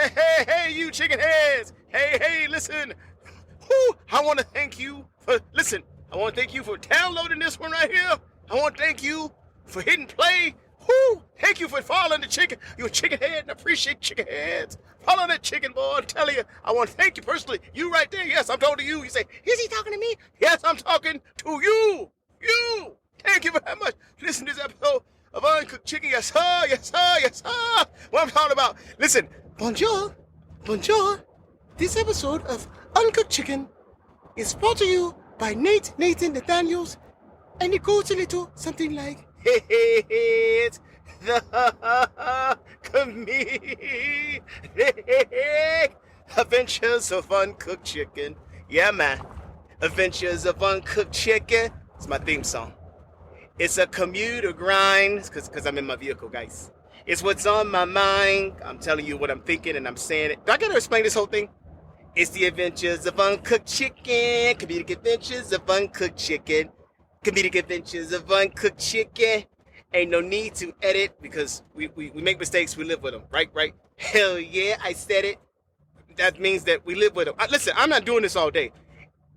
Hey, you chicken heads. Hey, listen. Whew, I want to thank you for, I want to thank you for downloading this one right here. I want to thank you for hitting play. Whew, thank you for following the chicken. You're a chicken head and I appreciate chicken heads. Follow that chicken, boy. I'm telling you, I want to thank you personally. You right there. Yes, I'm talking to you. You say, is he talking to me? Yes, I'm talking to you. You. Thank you very much. Listen to this episode of Uncooked Chicken. Yes, sir. Yes, sir. Yes, sir. What I'm talking about. Listen. Bonjour. This episode of Uncooked Chicken is brought to you by NateNathaNathaniel, and it goes a little something like, it's the comedic Adventures of Uncooked Chicken. Yeah, man. Adventures of Uncooked Chicken. It's my theme song. It's a commuter grind, because I'm in my vehicle, guys. It's what's on my mind. I'm telling you what I'm thinking and I'm saying it. Do I gotta explain this whole thing? It's the Adventures of Uncooked Chicken. Comedic Adventures of Uncooked Chicken. Comedic Adventures of Uncooked Chicken. Ain't no need to edit because we make mistakes, we live with them, right? Hell yeah, I said it. That means that we live with them. Listen, I'm not doing this all day.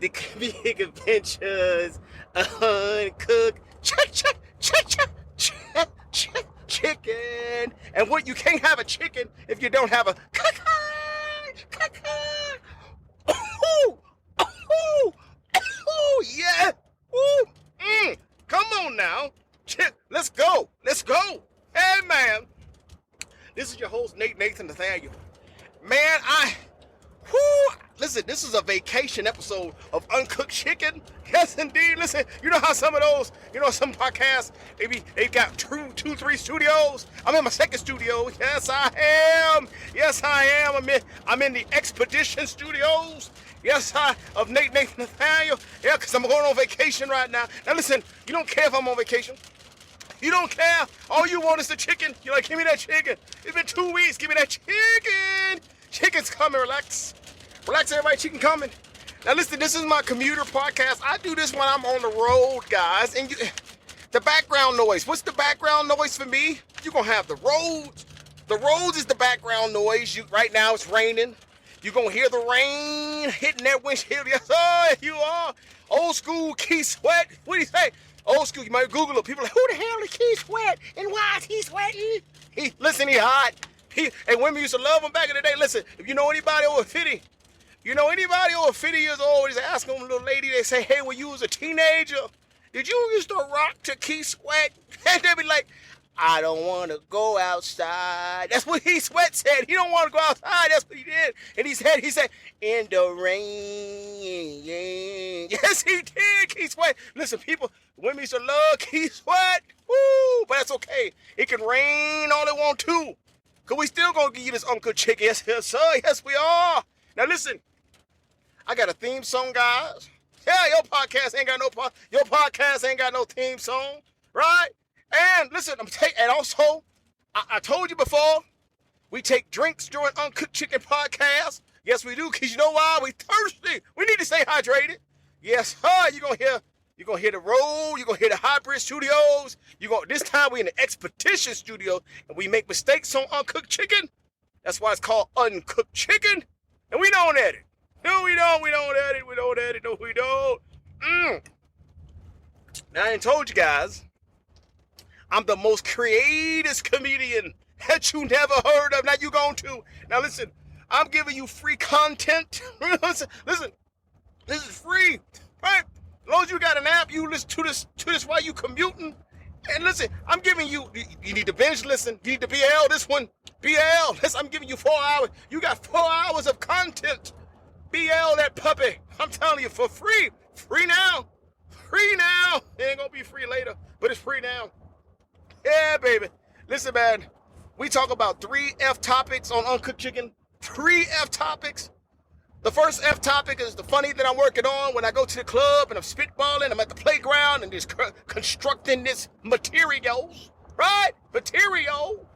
The Comedic Adventures of Uncooked Chicken. And what, you can't have a chicken if you don't have a yeah. Come on now. Let's go. Hey, man. This is your host, NateNathaNathaniel. Man, listen, this is a vacation episode of Uncooked Chicken. Yes, indeed. Listen, you know how some of those, some podcasts, they've got two, 3 studios. I'm in my second studio. Yes, I am. I'm in the Expedition Studios. Yes, of NateNathaNathaniel. Yeah, because I'm going on vacation right now. Now, listen, you don't care if I'm on vacation. You don't care. All you want is the chicken. You're like, give me that chicken. It's been 2 weeks. Give me that chicken. Chicken's coming. Relax, everybody. Chicken coming. Now, listen, this is my commuter podcast. I do this when I'm on the road, guys. And the background noise. What's the background noise for me? You're going to have the roads. The roads is the background noise. Right now, it's raining. You're going to hear the rain hitting that windshield. Yes, sir, you are. Old school Keith Sweat. What do you say? Old school, you might Google it. People are like, who the hell is Keith Sweat? And why is he sweating? Listen, he hot. And women used to love him back in the day. Listen, if you know anybody over 50, years old, he's asking a little lady, they say, hey, when you was a teenager, did you used to rock to Keith Sweat? And they be like, I don't want to go outside. That's what Keith Sweat said. He don't want to go outside. That's what he did. And he said, in the rain. Yes, he did, Keith Sweat. Listen, women used to love Keith Sweat. Woo, but that's okay. It can rain all it want to. Because we still going to give you this Uncooked Chicken. Yes, sir. Yes, we are. Now, listen. I got a theme song, guys. Yeah, your podcast ain't got no theme song, right? And listen, and also, I told you before, we take drinks during Uncooked Chicken podcast. Yes, we do, because you know why? We thirsty. We need to stay hydrated. Yes, sir. You're gonna hear the road, you're gonna hear the hybrid studios. This time we in the Expedition studio, and we make mistakes on Uncooked Chicken. That's why it's called Uncooked Chicken. And we don't edit. No, we don't edit. No, we don't. Now, I told you guys, I'm the most creative comedian that you never heard of. Now you going to. Now listen, I'm giving you free content. listen, this is free, right? As long as you got an app, you listen to this while you commuting. And listen, I'm giving you need to binge listen. You need to BL this one. BL, listen, I'm giving you 4 hours. You got 4 hours of content. BL that puppy. I'm telling you, for free. Free now. It ain't gonna be free later, but it's free now. Yeah, baby. Listen, man. We talk about 3 F topics on Uncooked Chicken. 3 F topics. The first F topic is the funny that I'm working on when I go to the club and I'm spitballing. I'm at the playground and just constructing this materials, right? Material.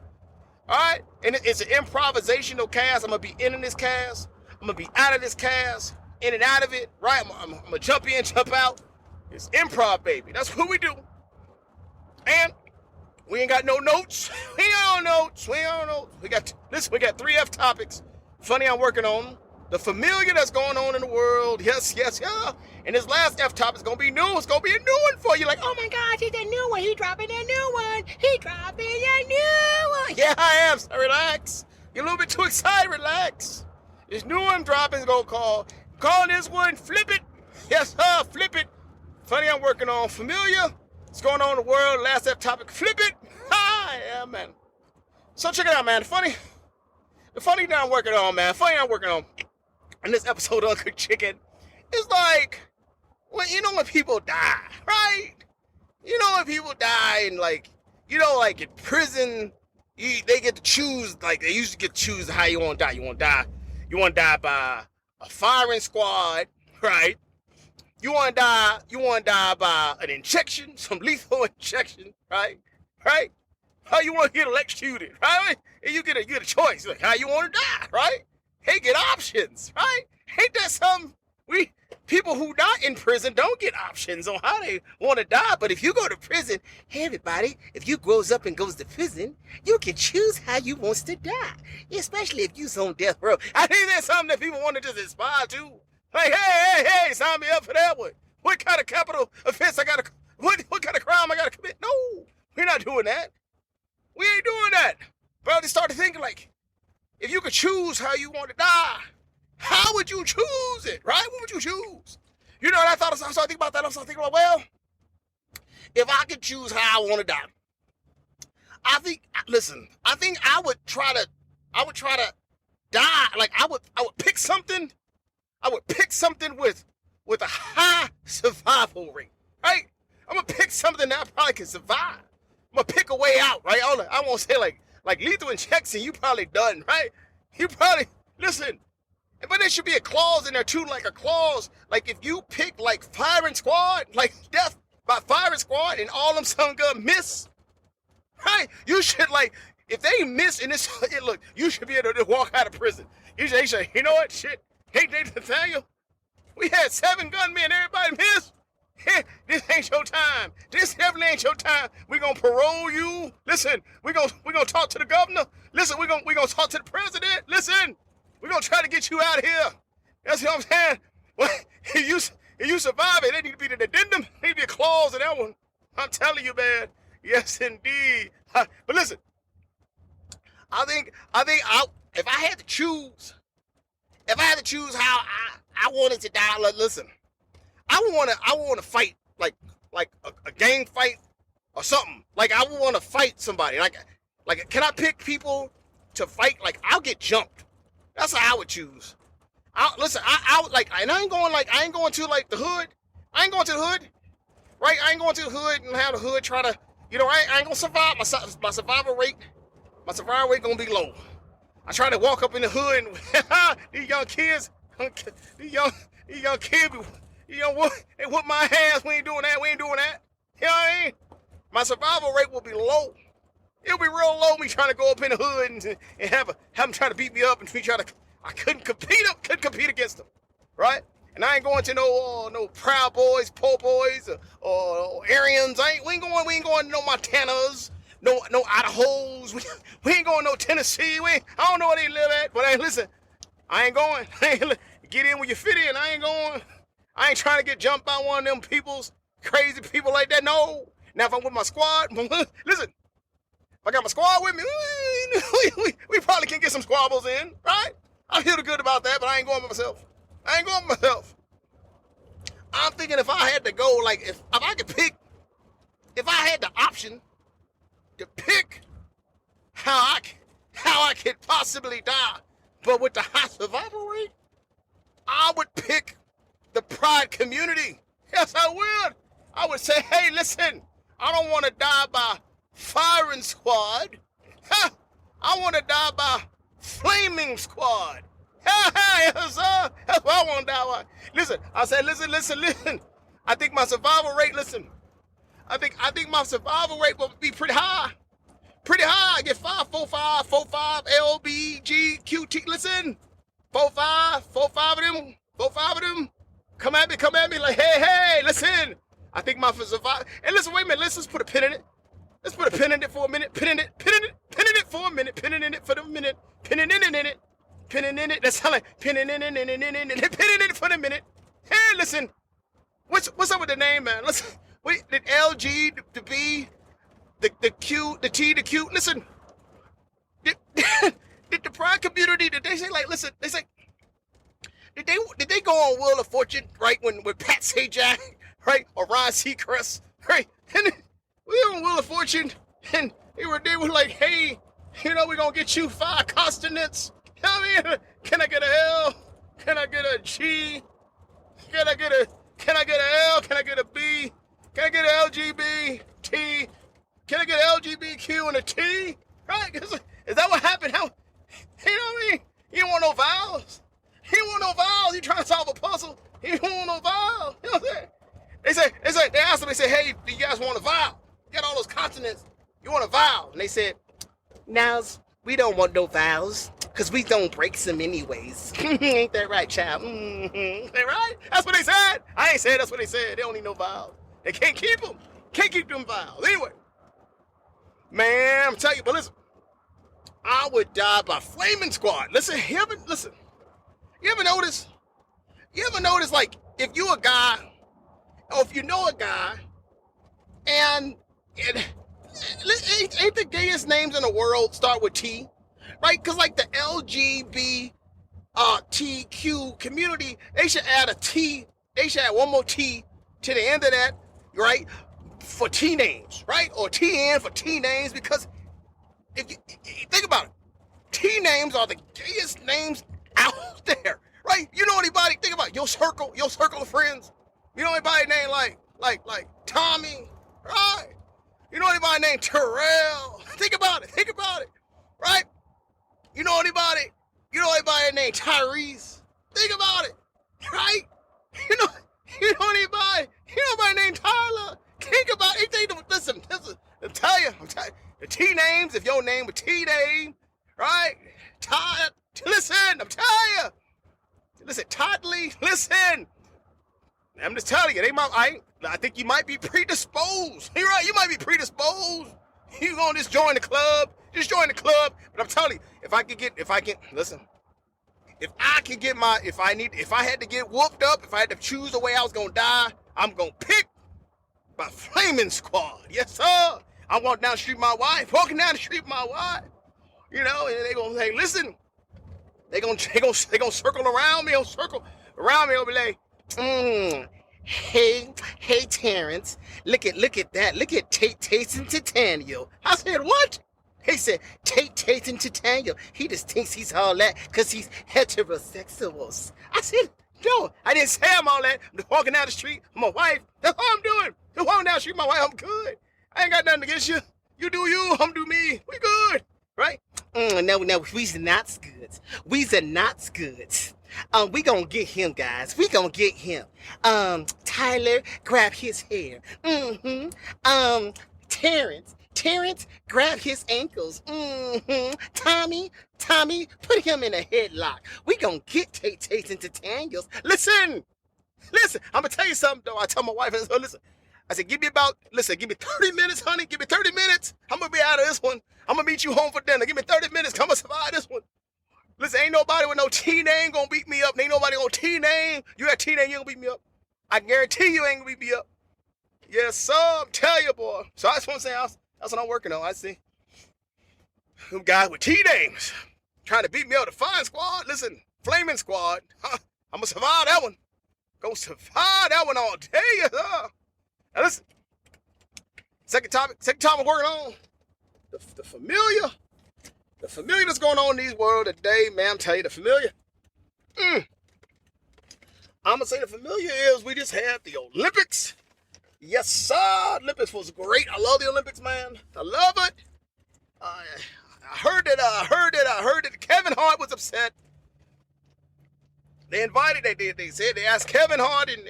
All right? And it's an improvisational cast. I'm going to be in this cast. I'm going to be out of this cast. In and out of it, right? I'm going to jump in, jump out. It's improv, baby. That's what we do. And we ain't got no notes. We got 3 F topics. Funny I'm working on. The familiar that's going on in the world. Yes, yes, yeah. And this last F-top is going to be new. It's going to be a new one for you. Like, oh my gosh, it's a new one. He dropping a new one. He dropping a new one. Yeah, I am. So relax. You're a little bit too excited. Relax. This new one dropping is going to call this one Flip It. Yes, sir, Flip It. Funny I'm working on familiar. What's going on in the world? Last F-topic. Flip It. Yeah, man. So check it out, man. The funny that I'm working on, man. Funny I'm working on. In this episode of Uncooked Chicken, it's like, when people die, right? When people die and like in prison, they get to choose, like they used to get to choose how you want to die. You want to die by a firing squad, right? You want to die by an injection, some lethal injection, right? Right? How you want to get electrocuted, right? And you get a choice, like how you want to die, right? Hey, get options, right? Ain't that something? People who die in prison don't get options on how they want to die. But if you go to prison, hey everybody, if you grows up and goes to prison, you can choose how you wants to die. Especially if you's on death row. I think that's something that people want to just aspire to. Like, hey, sign me up for that one. What kind of capital offense what kind of crime I gotta commit? No, we're not doing that. We ain't doing that. But I just started thinking, like, if you could choose how you want to die, how would you choose it, right? What would you choose? You know what I thought? I started thinking about that. I started thinking about, well, if I could choose how I want to die, I think I would try to die. Like I would pick something. I would pick something with a high survival rate, right? I'm gonna pick something that I probably can survive. I'm gonna pick a way out, right? I won't say like lethal injection, you probably done, right? You probably, listen, but there should be a clause in there too, like a clause, like if you pick like firing squad, like death by firing squad and all them some gun miss, right? You should like, if they miss in this, look, you should be able to walk out of prison. You should say, you know what, shit, hey NateNathaNathaniel, we had 7 gunmen, everybody missed. This ain't your time. This definitely ain't your time. We gonna parole you. Listen, we gonna talk to the governor. Listen, we gonna talk to the president. Listen, we gonna try to get you out of here. That's what I'm saying. Well, if you survive it, there need to be an addendum. There need to be a clause in that one. I'm telling you, man. Yes, indeed. But listen, I think if I had to choose how I wanted to die, listen. I want to fight like a gang fight or something. Like I want to fight somebody. Like can I pick people to fight? Like I'll get jumped. That's how I would choose. Listen, I would like, and I ain't going to like the hood. I ain't going to the hood, right? I ain't going to the hood and have the hood try to, I ain't gonna survive. My survival rate gonna be low. I try to walk up in the hood and these young kids, these young kids. They whoop my ass. We ain't doing that. You know what I mean? My survival rate will be low. It'll be real low. Me trying to go up in the hood and have them try to beat me up and I couldn't compete against them, right? And I ain't going to no Proud Boys, Po Boys, or Aryans. We ain't going to no Montanas, no Idahos. We ain't going to no Tennessee. I don't know where they live at, but listen, I ain't going. Get in where you fit in. I ain't going. I ain't trying to get jumped by one of them crazy people like that. No. Now, if I'm with my squad, listen, if I got my squad with me, we probably can get some squabbles in, right? I feel good about that, but I ain't going by myself. I'm thinking if I had to go, like, if I could pick, if I had the option to pick how I could possibly die, but with the high survival rate, I would pick the pride community. Yes, I would. I would say, hey, listen, I don't want to die by firing squad. I want to die by flaming squad. Yes, sir. That's what I want to die by. Listen, I said, listen. I think my survival rate, I think my survival rate will be pretty high. I get 5, 4, 5, 4, 5, L, B, G, Q, T. Listen, 4, 5 of them. Come at me like, hey, listen. I think my survival. And listen, wait a minute. Let's just put a pin in it. Let's put a pin in it for a minute. Pin in it for a minute. Pinning in it. pinning in it. That sound like pinning in it for the minute. Hey, listen. What's up with the name, man? Listen. Wait, the L, G, the B, the Q, the T, the Q. Listen. Did the pride community, did they say, like, listen, they say, did they go on Wheel of Fortune, right, when Pat Sajak, right, or Ron Seacrest, right, and we were on Wheel of Fortune, and they were like, hey, you know, we're gonna get you 5 consonants. I mean, can I get a L? Can I get a G? Can I get a L? Can I get a B? Can I get an LGB T? Can I get an LGBTQ and a T? Right? Is that what happened? How, you know what I mean? You don't want no vowels. You don't want no vowels. You trying to solve a puzzle. You don't want no vowels. You know what I'm saying? They asked them, they said, hey, do you guys want a vowel? You got all those consonants. You want a vowel? And they said, Nels, we don't want no vowels, because we don't break them anyways. Ain't that right, child? Mm-hmm. They right? That's what they said. I ain't said that's what they said. They don't need no vowels. They can't keep them. Can't keep them vowels. Anyway, man, I'm telling you, but listen, I would die by flaming squad. Listen, you ever notice, like, if you a guy, or if you know a guy, and ain't the gayest names in the world start with T, right? Because, like, the LGBTQ community, they should add a T, they should add one more T to the end of that, right? For T names, right? Or TN for T names, because if you think about it, T names are the gayest names out there, right? You know anybody, think about it, your circle of friends. You know anybody named like Tommy, right? You know anybody named Terrell? Think about it, right? You know anybody named Tyrese? Think about it, right? You know anybody named Tyler? Think about it. Listen, I'm telling you, the T names, if your name was T name, right? Listen, I'm telling you. Listen, Toddly, listen. I'm just telling you, I think you might be predisposed. You're right, you might be predisposed. You gonna just join the club. But I'm telling you, if I had to get whooped up, if I had to choose the way I was gonna die, I'm gonna pick my flaming squad. Yes, sir. I'm walking down the street with my wife, you know, and they gonna say, listen, they gonna circle around me, they'll be like, hey, Terrance, look at that, look at Tate and Nathaniel. I said, what? He said, Tate and Nathaniel, he just thinks he's all that because he's heterosexual. I said, no, I didn't say I'm all that. I'm just walking down the street with my wife. That's all I'm doing. Just walking down the street with my wife. I'm good. I ain't got nothing against you. You do you, I'm do me. We good, right? No, we's not good. We gonna get him, guys. We gonna get him. Tyler, grab his hair. Terrance, grab his ankles. Tommy, put him in a headlock. We gonna get Tate and Nathaniels. Listen, I'm gonna tell you something, though. I tell my wife, listen, I said, give me 30 minutes, honey. Give me 30 minutes. I'm gonna be out of this one. I'm gonna meet you home for dinner. Give me 30 minutes. Come and survive this one. Listen, ain't nobody with no T name gonna beat me up. Ain't nobody gonna T name. You got T name, you gonna beat me up. I guarantee you ain't gonna beat me up. Yes, sir. I'm telling you, boy. So that's what I'm saying. That's what I'm working on. I see. Them guys with T names trying to beat me up. The fine squad. Listen, flaming squad. I'm gonna survive that one. Gonna survive that one all day. Yes, sir. Now listen. Second topic I'm working on. The familiar. The familiar that's going on in these world today, man. I'm telling you, the familiar. I'm gonna say the familiar is we just had the Olympics. Yes, sir. Olympics was great. I love the Olympics, man. I love it. I heard that Kevin Hart was upset. They asked Kevin Hart and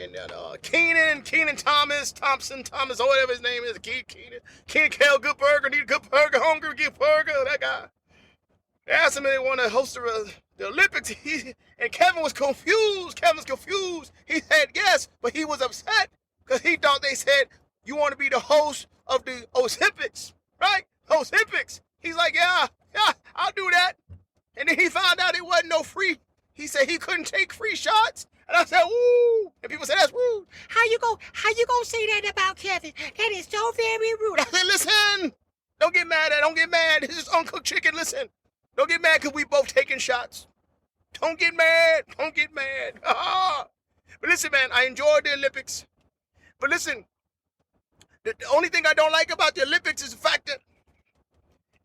Keenan Thompson, or whatever his name is, Keenan Kale Goodburger, need a good burger, hungry, good burger, that guy. They asked him if they want to host the Olympics, and Kevin was confused. He said yes, but he was upset because he thought they said, you want to be the host of the Olympics, right? Olympics. He's like, yeah, I'll do that. And then he found out it wasn't no free. He said he couldn't take free shots. And I said, ooh. And people said, that's rude. How you gonna say that about Kevin? That is so very rude. I said, listen, don't get mad at it. Don't get mad. This is Uncooked Chicken. Listen, don't get mad because we both taking shots. Don't get mad. Don't get mad. But listen, man, I enjoyed the Olympics. But listen, the only thing I don't like about the Olympics is the fact that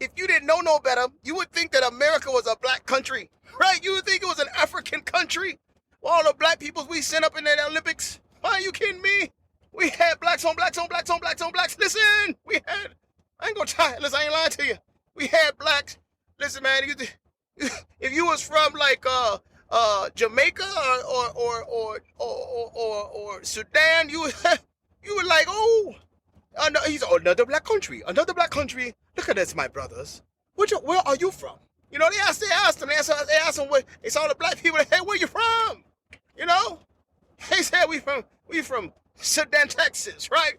if you didn't know no better, you would think that America was a black country, right? You would think it was an African country. All the black peoples we sent up in the Olympics. Are you kidding me? We had blacks on blacks on blacks on blacks on blacks. Listen, we had, I ain't gonna try, listen, I ain't lying to you. We had blacks. Listen, man, if you was from like Jamaica or Sudan, you were like, oh, he's another black country, another black country. Look at this, my brothers. Where are you from? You know, they asked them, they saw the black people, hey, where you from? You know? They said, we from Sudantexas, right?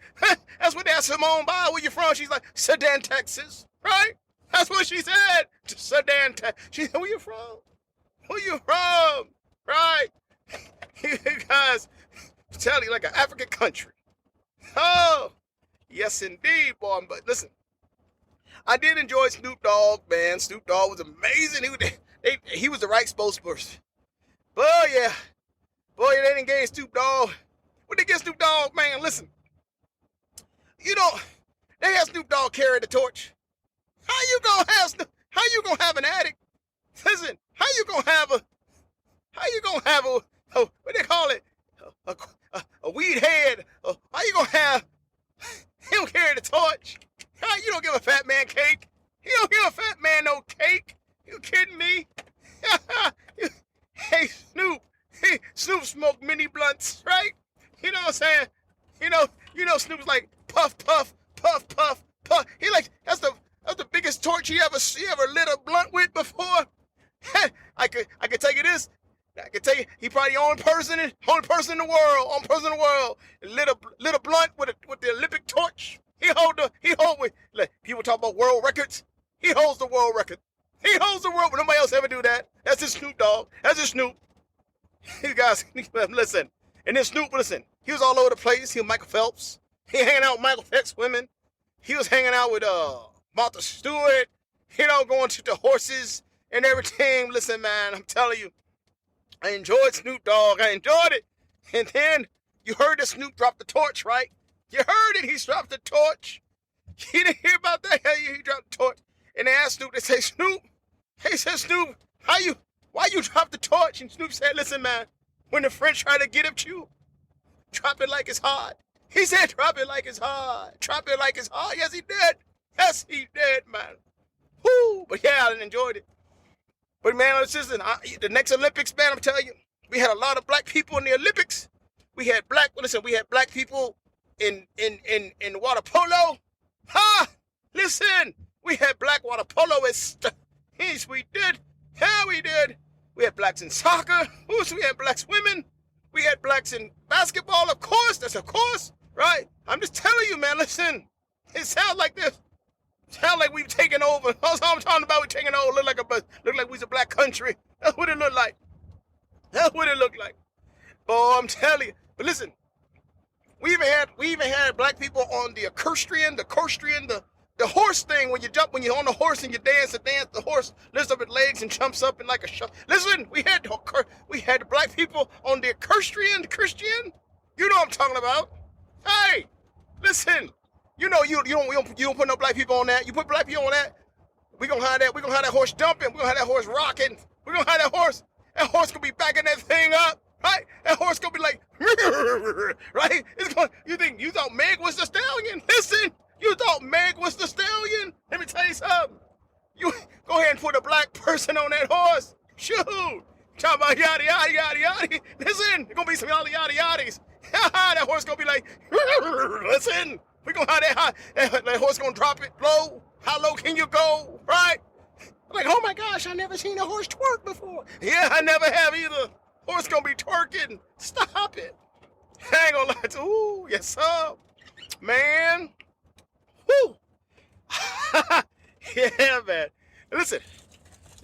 That's what they asked Simone Biles, where you from? She's like, Sudantexas, right? That's what she said. Sudantexas. She said, where you from? Where you from? Right? Because, I'm telling you, like an African country. Oh, yes indeed, boy. But listen, I did enjoy Snoop Dogg, man. Snoop Dogg was amazing. He was the right spokesperson. Boy, yeah. Boy, they didn't get Snoop Dogg. What they get Snoop Dogg, man? Listen. You know, they had Snoop Dogg carry the torch. How you gonna have an addict? Listen, how you gonna have a what they call it? A weed head? How you gonna have him carry the torch? How you don't give a fat man cake? You don't give a fat man no cake. You kidding me? Hey, Snoop. Hey, Snoop smoked mini blunts, right? You know what I'm saying? You know Snoop's like puff, puff, puff, puff, puff. He like that's the biggest torch he ever lit a blunt with before. I could tell you this. I can tell you, he probably the only person in the world, lit a blunt with the Olympic torch. He hold with, like, people talk about world records. He holds the world record. He holds the world, but nobody else ever do that. That's just Snoop Dogg. That's just Snoop. You guys, listen. And then Snoop, listen, he was all over the place. He was Michael Phelps. He hanging out with Michael Phelps women. He was hanging out with Martha Stewart, going to the horses and everything. Listen, man, I'm telling you, I enjoyed Snoop Dogg. I enjoyed it. And then you heard that Snoop dropped the torch, right? You heard it. He dropped the torch. You didn't hear about that? He dropped the torch. And they asked Snoop, they say, Snoop, they said, Snoop, why you dropped the torch? And Snoop said, listen, man, when the French try to get at you, drop it like it's hot. He said, drop it like it's hot. Drop it like it's hot. Yes, he did. Yes, he did, man. Woo! But yeah, I enjoyed it. But man, listen, the next Olympics, man, I'm telling you, we had a lot of black people in the Olympics. We had black people in water polo. Ha! Listen, we had black water poloists. Yes, we did. Yeah, we did. We had blacks in soccer. We had blacks women. We had blacks in basketball, of course. That's of course, right? I'm just telling you, man, listen. It sounds like this. Sound like we've taken over. That's all I'm talking about. We're taking over. Look like we's a black country. That's what it looked like. That's what it looked like. Oh, I'm telling you. But listen, we even had black people on the equestrian, the horse thing. When you're on the horse and you dance, the horse lifts up its legs and jumps up and like a shot. Listen, we had the black people on the equestrian, Christian. You know what I'm talking about. Hey, listen. You don't put no black people on that. You put black people on that, we're gonna have that horse jumping, we're gonna have that horse rocking, we're gonna have that horse gonna be backing that thing up, right? That horse gonna be like, right? You thought Meg was the stallion? Listen, you thought Meg was the stallion? Let me tell you something. You go ahead and put a black person on that horse. Shoot. Talk about yada yada yada yada. Listen, there's gonna be some yada yada yaddies. That horse gonna be like, listen. We're going to have that horse going to drop it low. How low can you go, right? Like, oh my gosh, I never seen a horse twerk before. Yeah, I never have either. Horse going to be twerking. Stop it. I ain't going to lie to you. Ooh, yes, sir. Man. Woo. Yeah, man. Listen,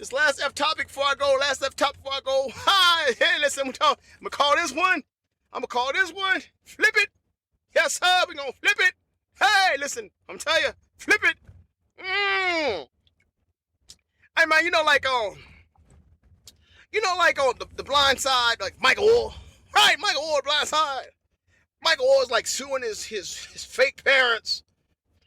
This last F topic before I go. Hi, hey, listen, I'm gonna call this one. Flip it. Yes, sir, we gonna flip it. Hey, listen, I'm telling you, flip it. Hey, man, on the Blind Side, like Michael Orr. Right, Michael Orr, Blind Side. Michael Orr's like suing his fake parents,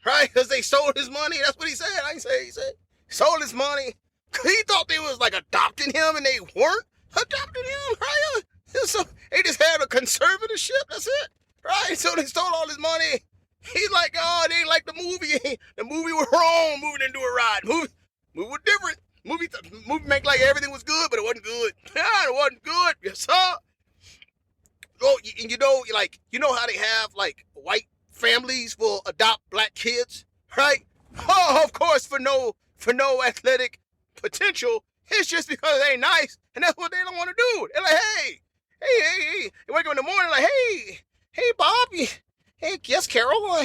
right? Because they stole his money. That's what he said. I ain't say he said. Stole his money. He thought they was like adopting him, and they weren't adopting him, right? So they just had a conservatorship. That's it, right? So they stole all his money. He's like, oh, they ain't like the movie. The movie was wrong. Movie didn't do it right. Movie was different. Movie make like everything was good, but it wasn't good. Yeah, it wasn't good. Yes, sir. Oh, and you know how they have like white families will adopt black kids, right? Oh, of course, for no athletic potential. It's just because they ain't nice, and that's what they don't want to do. They're like, hey. They wake up in the morning like, hey, Bob, hey, yes, Carol,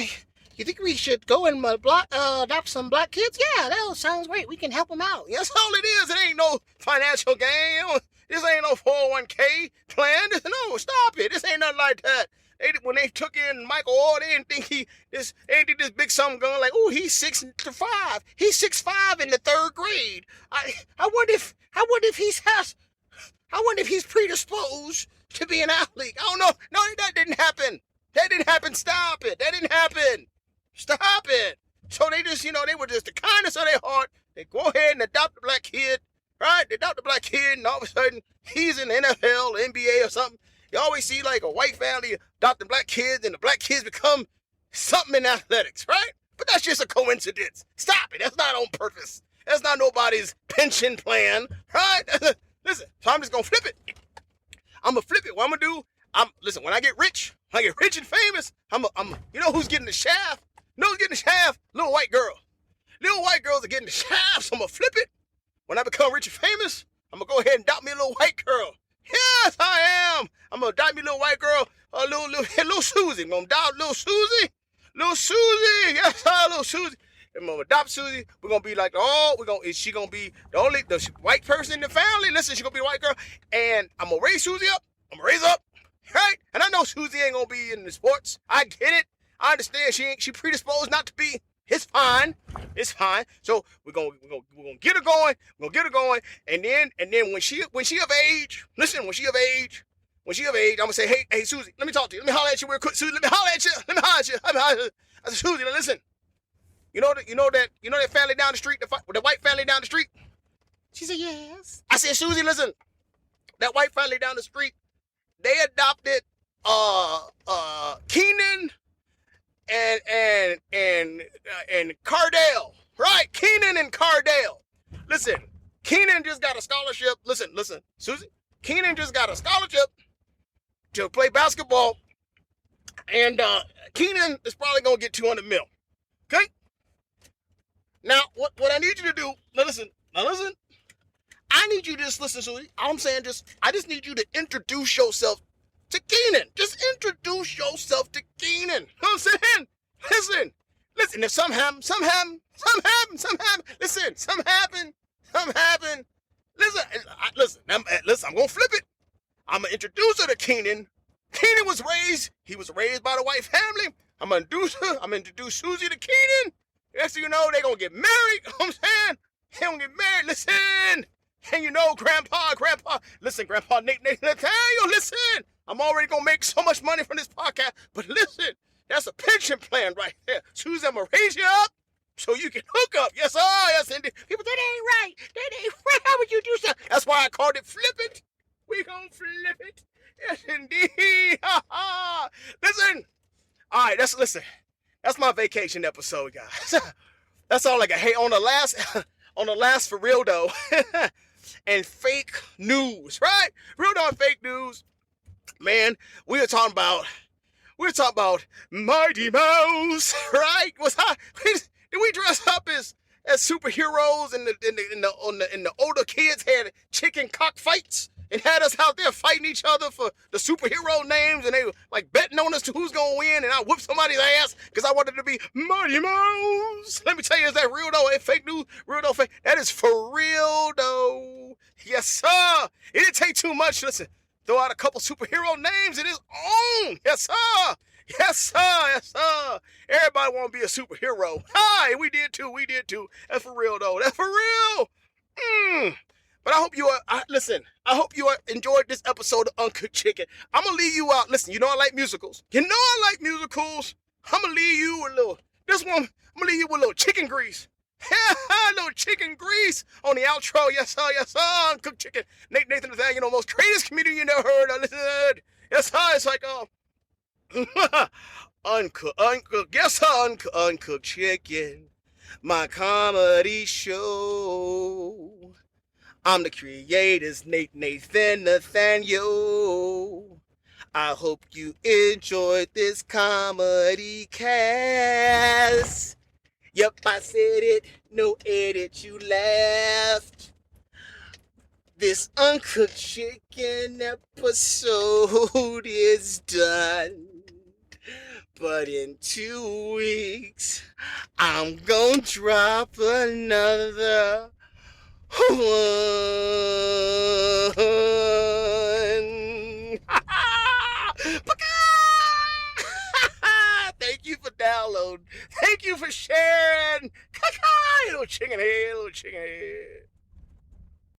you think we should go and adopt some black kids? Yeah, that sounds great. We can help them out. That's all it is. It ain't no financial gain. This ain't no 401k plan. No, stop it. This ain't nothing like that. When they took in Michael Orr, they didn't think this big sum gun like, oh, he's 6'5". He's 6'5" in the 3rd grade. I wonder if he's predisposed to be an athlete. I don't know. No, that didn't happen. Stop it. That didn't happen. Stop it. So they just, they were just the kindness of their heart. They go ahead and adopt the black kid, right? They adopt the black kid, and all of a sudden, he's in the NFL, NBA, or something. You always see like a white family adopting black kids, and the black kids become something in athletics, right? But that's just a coincidence. Stop it. That's not on purpose. That's not nobody's pension plan, right? Listen, so I'm just going to flip it. I'm going to flip it. What I'm going to do, listen, when I get rich and famous, you know who's getting the shaft? You know who's getting the shaft? Little white girl. Little white girls are getting the shaft, so I'm going to flip it. When I become rich and famous, I'm going to go ahead and adopt me a little white girl. Yes, I am. I'm going to adopt me a little white girl, little Suzie. I'm going to adopt little Suzie. Little Suzie. Yes, little Suzie. I'm going to adopt Suzie. We're going to be like, is she going to be the white person in the family? Listen, she's going to be a white girl. And I'm going to raise Suzie up. Right? And I know Suzie ain't going to be in the sports. I get it. I understand she predisposed not to be. It's fine. So we're gonna get her going. And then when she of age, listen, I'm gonna say, hey, Suzie, let me talk to you. Let me holler at you real quick. Suzie, let me holler at you. I said, Suzie, now listen. You know that family down the street, the white family down the street? She said, yes. I said, Suzie, listen. That white family down the street, they adopted Keenan and Cardell, right? Keenan and Cardell. Listen, Keenan just got a scholarship. Listen, Suzie. Keenan just got a scholarship to play basketball, and Keenan is probably gonna get $200 million. Okay. Now, what I need you to do? Now listen. I need you to just listen, Suzie. I'm saying I just need you to introduce yourself to Keenan. Just introduce yourself to Keenan. You know what I'm saying? Listen. If something happen. Listen, something happen. Listen, I'm going to flip it. I'm going to introduce her to Keenan. Keenan was raised by the white family. I'm going to introduce Suzie to Keenan. Next thing you know, they're going to get married. You know what I'm saying? They're going to get married. Listen. And you know, Grandpa, listen, Grandpa NateNathaNathaniel, listen. I'm already going to make so much money from this podcast, but listen, that's a pension plan right there. Suzie, I'm going to raise you up so you can hook up. Yes, yes, indeed. People, that ain't right. How would you do so? That's why I called it flip it. We going to flip it. Yes, indeed. Listen. All right, listen. That's my vacation episode, guys. That's all I got. Hey, on the last for real though, and fake news, right? Real though and fake news. Man, we were talking about Mighty Mouse, right? Did we dress up as superheroes and the older kids had chicken cockfights? and had us out there fighting each other for the superhero names, and they were like betting on us to who's gonna win, and I whooped somebody's ass because I wanted to be Mighty Mouse. Let me tell you, is that real though? Ain't fake news, real though, fake. That is for real though. Yes, sir. It didn't take too much. Listen, throw out a couple superhero names in his own. Yes, sir. Yes, sir. Yes, sir. Everybody want to be a superhero. Hi, we did too. We did too. That's for real though. That's for real. But I hope you listen. I hope you enjoyed this episode of Uncooked Chicken. I'm gonna leave you out. Listen, you know I like musicals. You know I like musicals. I'm gonna leave you with a little. This one, I'm gonna leave you with a little chicken grease. A little chicken grease on the outro. Yes, sir. Yes, sir. Uncooked Chicken. NateNathaNathaniel, you know, most greatest comedian you never heard of. Listen. Yes, sir. It's like uncooked. Yes, sir. Uncooked Chicken. My comedy show. I'm the creator's NateNathaNathaniel. I hope you enjoyed this comedy cast. Yep, I said it. No edit, you laughed. This Uncooked Chicken episode is done. But in 2 weeks, I'm gonna drop another one. Thank you for downloading. Thank you for sharing. Ka-Kah, little chicken head, little chicken head.